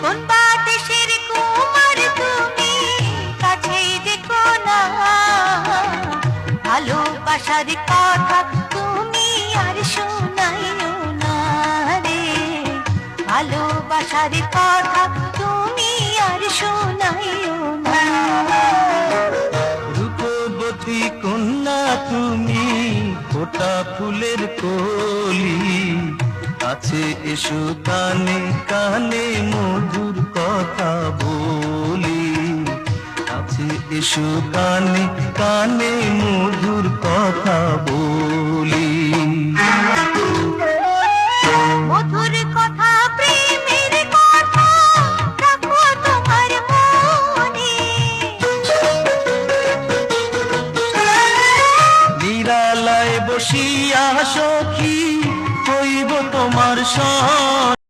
কোন বা দেশের কুমার তুমি, কাছেই দেখো না। ভালোবাসার কথা তুমি আর শোনাইও না রে, ভালোবাসার কথা তুমি আর শোনাইও না। রূপবতী কন্যা তুমি, ফোটা ফুলের কলি, কাছে এসো কানে কানে মধুর কথা বলি, কাছে এসো কানে কানে মধুর কথা বলি। মধুর কথা প্রেমের কথা রাখো তোমার মনে, নিরালায় বসিয়া সখী হইব তোমার সঙ্গে,